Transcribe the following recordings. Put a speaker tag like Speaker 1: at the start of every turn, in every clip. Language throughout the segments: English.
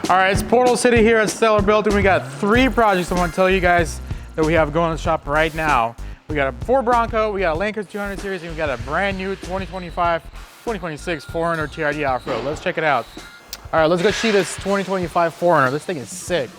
Speaker 1: All right, it's Portal City here at Stellar Building. We got 3 projects I want to tell you guys that we have going in the shop right now. We got a Ford Bronco, we got a LC200 series, and we got a brand new 2026 4Runner T.I.T. off-road. Let's check it out. All right, let's go see this 2025 4Runner. This thing is sick.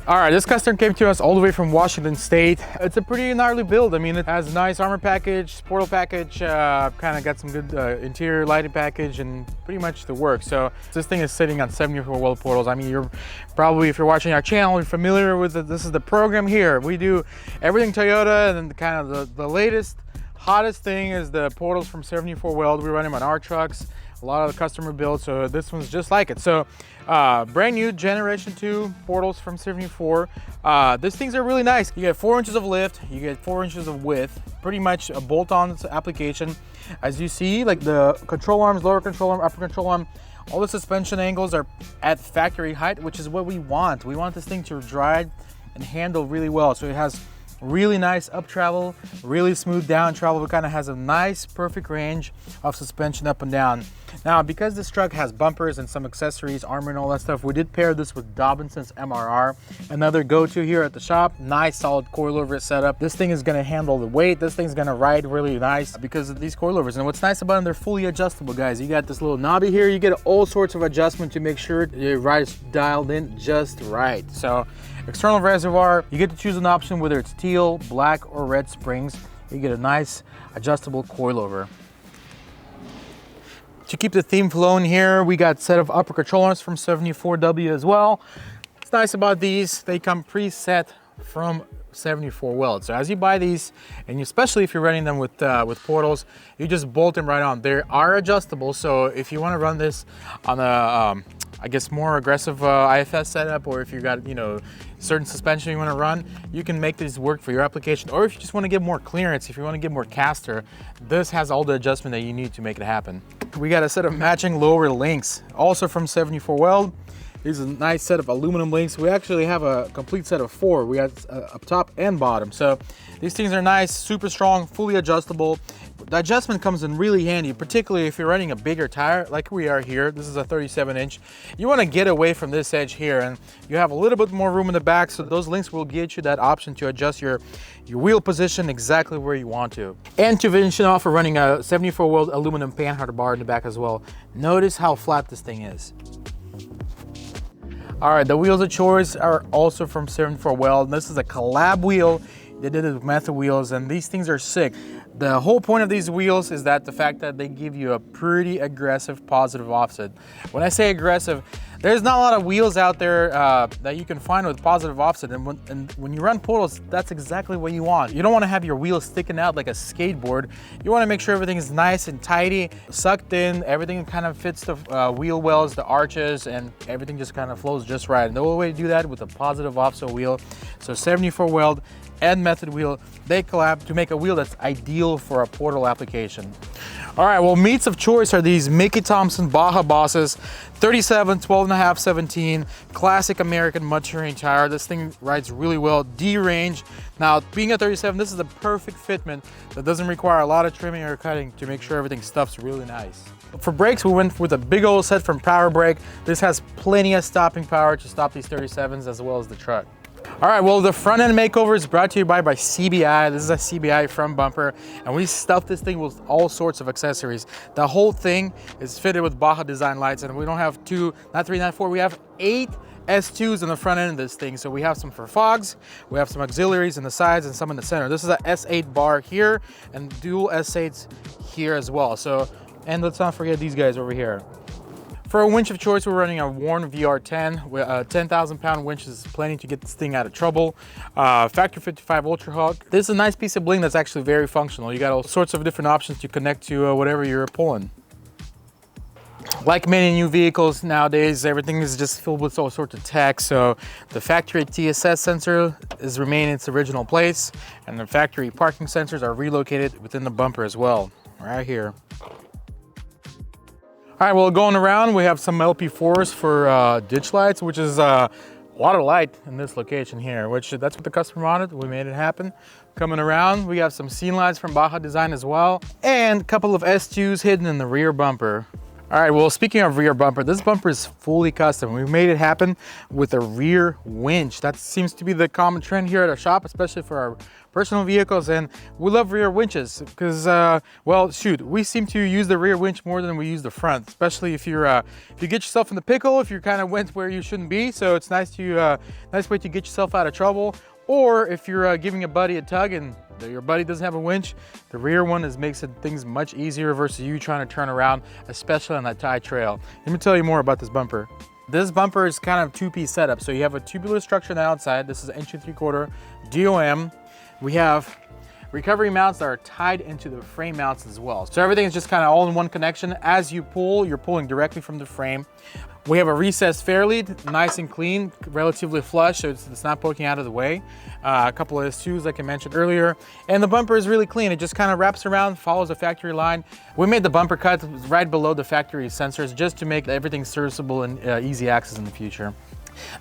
Speaker 1: All right, this custom came to us all the way from Washington State. It's a pretty gnarly build. I mean, it has a nice armor package, portal package, kind of got some good interior lighting package, and pretty much the works. So this thing is sitting on 74 Weld Portals. I mean, you're probably, if you're watching our channel, you're familiar with it. This is the program here. We do everything Toyota, and then kind of the latest, hottest thing is the portals from 74 Weld. We run them on our trucks. A lot of the customer builds, so this one's just like it. So brand new generation 2 portals from 74. These things are really nice. You get 4 inches of lift, you get 4 inches of width, pretty much a bolt-on application. As you see, like the control arms, lower control arm, upper control arm, all the suspension angles are at factory height, which is what we want. We want this thing to ride and handle really well. So it has really nice up travel, really smooth down travel. It kind of has a nice perfect range of suspension up and down. Now, because this truck has bumpers and some accessories, armor and all that stuff, we did pair this with Dobinson's MRR, another go-to here at the shop. Nice solid coilover setup. This thing is going to handle the weight. This thing's going to ride really nice because of these coilovers. And what's nice about them, they're fully adjustable, guys. You got this little knobby here. You get all sorts of adjustment to make sure your ride's dialed in just right. So external reservoir, you get to choose an option whether it's teal, black, or red springs. You get a nice adjustable coilover. To keep the theme flowing here, we got a set of upper control arms from 74W as well. What's nice about these, they come preset from 74 Weld. So as you buy these, and especially if you're running them with portals, you just bolt them right on. They are adjustable, so if you want to run this on a I guess more aggressive IFS setup, or if you got, you know, certain suspension you want to run, you can make these work for your application. Or if you just want to get more clearance, if you want to get more caster, this has all the adjustment that you need to make it happen. We got a set of matching lower links, also from 74 Weld. These are a nice set of aluminum links. We actually have a complete set of 4. We got up top and bottom. So these things are nice, super strong, fully adjustable. The adjustment comes in really handy, particularly if you're running a bigger tire like we are here. This is a 37-inch. You want to get away from this edge here, and you have a little bit more room in the back, so those links will give you that option to adjust your wheel position exactly where you want to. And to finish it off, we're running a 74 Weld aluminum panhard bar in the back as well. Notice how flat this thing is. All right, the wheels of choice are also from 74 Weld. This is a collab wheel. They did it with method wheels, and these things are sick. The whole point of these wheels is that the fact that they give you a pretty aggressive positive offset. When I say aggressive, there's not a lot of wheels out there that you can find with positive offset, and when you run portals, that's exactly what you want. You don't want to have your wheels sticking out like a skateboard. You want to make sure everything is nice and tidy, sucked in, everything kind of fits the wheel wells, the arches, and everything just kind of flows just right. And the only way to do that with a positive offset wheel. So 74 Weld and method wheel, they collab to make a wheel that's ideal for a portal application. All right, well, meats of choice are these Mickey Thompson Baja Bosses, 37, 12.5, 17, classic American mud terrain tire. This thing rides really well, D-range. Now, being a 37, this is a perfect fitment that doesn't require a lot of trimming or cutting to make sure everything stuffs really nice. For brakes, we went with a big old set from Power Brake. This has plenty of stopping power to stop these 37s as well as the truck. All right, well, the front end makeover is brought to you by CBI. This is a CBI front bumper, and we stuffed this thing with all sorts of accessories. The whole thing is fitted with Baja design lights, and we don't have 2, not 3, not 4, we have 8 S2s on the front end of this thing. So we have some for fogs, we have some auxiliaries in the sides and some in the center. This is a S8 bar here and dual S8s here as well. So, and let's not forget these guys over here. For a winch of choice, we're running a Warn VR10. A 10,000-pound winch is plenty to get this thing out of trouble. Factory 55 Ultra Hook. This is a nice piece of bling that's actually very functional. You got all sorts of different options to connect to whatever you're pulling. Like many new vehicles nowadays, everything is just filled with all sorts of tech. So the factory T.I.S sensor is remaining in its original place, and the factory parking sensors are relocated within the bumper as well, right here. All right, well, going around, we have some LP4s for ditch lights, which is a lot of light in this location here, which that's what the customer wanted. We made it happen. Coming around, we have some scene lights from Baja Design as well, and a couple of S2s hidden in the rear bumper. All right, well, speaking of rear bumper, this bumper is fully custom. We made it happen with a rear winch. That seems to be the common trend here at our shop, especially for our personal vehicles. And we love rear winches because, well, shoot, we seem to use the rear winch more than we use the front, especially if you're, if you get yourself in the pickle, if you kind of went where you shouldn't be. So it's nice to, nice way to get yourself out of trouble. Or if you're giving a buddy a tug and your buddy doesn't have a winch, the rear one makes things much easier versus you trying to turn around, especially on that tight trail. Let me tell you more about this bumper. This bumper is kind of two-piece setup. So you have a tubular structure on the outside. This is 1 3/4 DOM. We have recovery mounts that are tied into the frame mounts as well. So everything is just kind of all in one connection. As you pull, you're pulling directly from the frame. We have a recessed fairlead, nice and clean, relatively flush, so it's not poking out of the way. A couple of S2s like I mentioned earlier. And the bumper is really clean. It just kind of wraps around, follows the factory line. We made the bumper cut right below the factory sensors just to make everything serviceable and easy access in the future.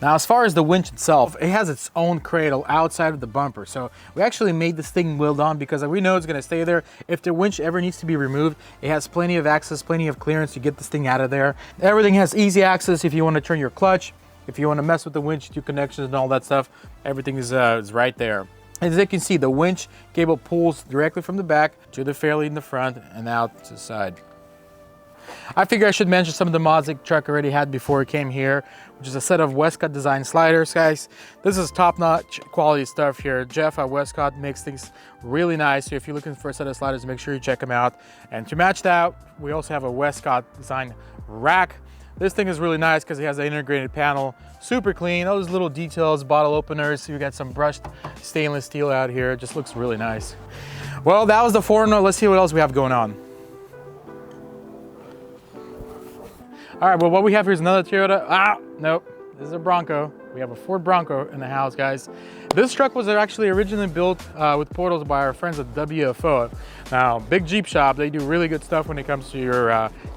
Speaker 1: Now, as far as the winch itself, it has its own cradle outside of the bumper. So we actually made this thing weld on because we know it's going to stay there. If the winch ever needs to be removed, it has plenty of access, plenty of clearance to get this thing out of there. Everything has easy access if you want to turn your clutch, if you want to mess with the winch, do connections and all that stuff, everything is right there. As you can see, the winch cable pulls directly from the back to the fairlead in the front and out to the side. I figure I should mention some of the mods the truck already had before it came here, which is a set of Westcott design sliders, guys. This is top-notch quality stuff here. Jeff at Westcott makes things really nice. So if you're looking for a set of sliders, make sure you check them out. And to match that, we also have a Westcott design rack. This thing is really nice because it has an integrated panel, super clean. All those little details, bottle openers. So you got some brushed stainless steel out here. It just looks really nice. Well, that was the 4Runner. Let's see what else we have going on. All right, well, what we have here is another Toyota. Nope, this is a Bronco. We have a Ford Bronco in the house, guys. This truck was actually originally built with Portals by our friends at WFO. Now, big Jeep shop, they do really good stuff when it comes to your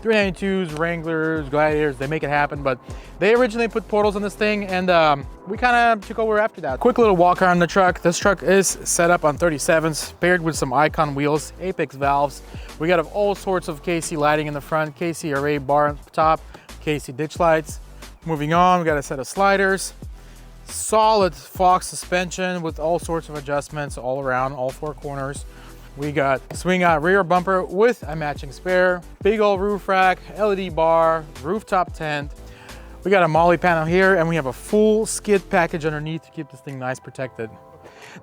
Speaker 1: 392s, Wranglers, Gladiators, they make it happen, but they originally put Portals on this thing, and we kind of took over after that. Quick little walk around the truck. This truck is set up on 37s, paired with some Icon wheels, Apex valves. We got all sorts of KC lighting in the front, KC array bar on top, KC ditch lights. Moving on, we got a set of sliders, solid Fox suspension with all sorts of adjustments all around, all four corners. We got swing out rear bumper with a matching spare, big old roof rack, LED bar, rooftop tent. We got a Molly panel here, and we have a full skid package underneath to keep this thing nice protected.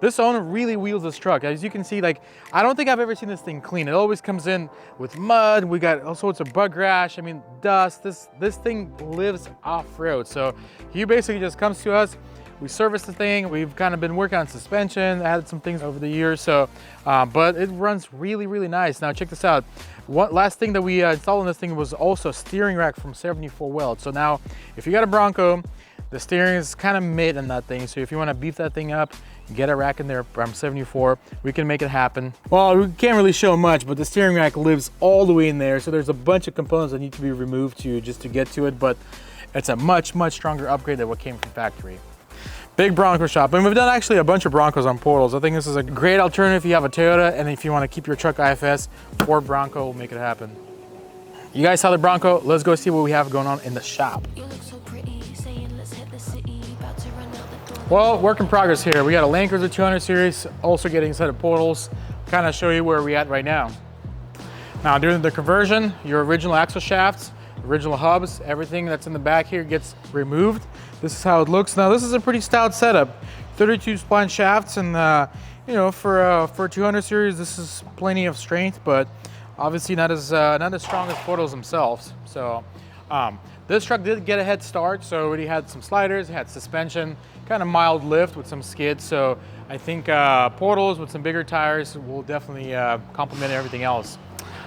Speaker 1: This owner really wheels this truck. As you can see, like, I don't think I've ever seen this thing clean. It always comes in with mud. We got all sorts of bug rash. I mean, dust. This thing lives off-road. So he basically just comes to us. We service the thing. We've kind of been working on suspension, added some things over the years. So, but it runs really, really nice. Now check this out. Last thing that we installed on this thing was also a steering rack from 74 Weld. So now, if you got a Bronco, the steering is kind of mid in that thing. So if you want to beef that thing up, get a rack in there from 74, we can make it happen. Well, we can't really show much, but the steering rack lives all the way in there. So there's a bunch of components that need to be removed just to get to it, but it's a much, much stronger upgrade than what came from factory. Big Bronco shop, and we've done actually a bunch of Broncos on Portals. I think this is a great alternative if you have a Toyota, and if you want to keep your truck IFS, Ford Bronco will make it happen. You guys saw the Bronco, let's go see what we have going on in the shop. Well, work in progress here. We got a Land Cruiser 200 series, also getting a set of Portals. Kind of show you where we're at right now. Now, during the conversion, your original axle shafts, original hubs, everything that's in the back here gets removed. This is how it looks. Now, this is a pretty stout setup. 32 spline shafts, and you know, for 200 series, this is plenty of strength, but obviously not as strong as Portals themselves. So this truck did get a head start, so it already had some sliders, it had suspension, kind of mild lift with some skids. So I think Portals with some bigger tires will definitely complement everything else.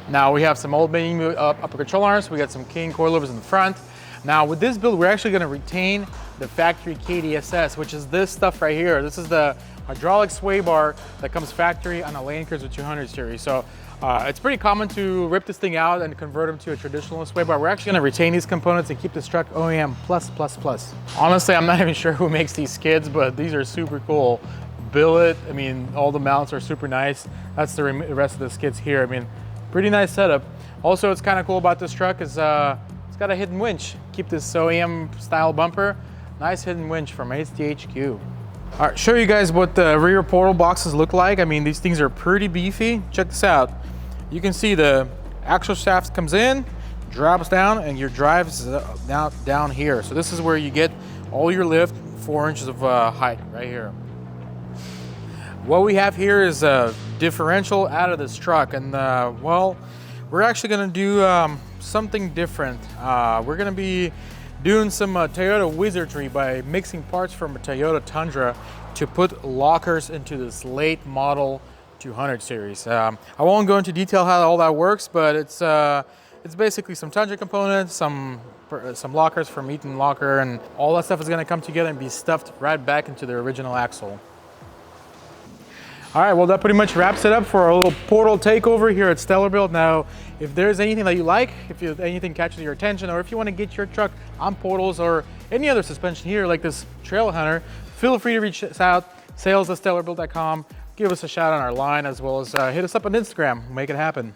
Speaker 1: Now we have some old main upper control arms. We got some King coilovers in the front. Now with this build, we're actually going to retain the factory KDSS, which is this stuff right here. This is the hydraulic sway bar that comes factory on a Land Cruiser 200 series. So it's pretty common to rip this thing out and convert them to a traditional sway bar. We're actually going to retain these components and keep this truck OEM plus. Honestly, I'm not even sure who makes these skids, but these are super cool. Billet, I mean, all the mounts are super nice. That's the rest of the skids here. I mean, Pretty nice setup. Also, what's kind of cool about this truck is it's got a hidden winch. Keep this OEM style bumper. Nice hidden winch from HQ. All right, show you guys what the rear portal boxes look like. I mean, these things are pretty beefy. Check this out. You can see the axle shaft comes in, drops down, and your drive is down here. So this is where you get all your lift, 4 inches of height right here. What we have here is a differential out of this truck, and well, we're actually gonna do something different. We're gonna be doing some Toyota wizardry by mixing parts from a Toyota Tundra to put lockers into this late model 200 series. I won't go into detail how all that works, but it's basically some Tundra components, some lockers from Eaton Locker, and all that stuff is gonna come together and be stuffed right back into the original axle. All right, well, that pretty much wraps it up for our little portal takeover here at Stellar Build. Now, if there's anything that you like, if anything catches your attention, or if you want to get your truck on portals or any other suspension here like this Trail Hunter, feel free to reach us out, sales@stellarbuild.com. Give us a shout on our line, as well as hit us up on Instagram. We'll make it happen.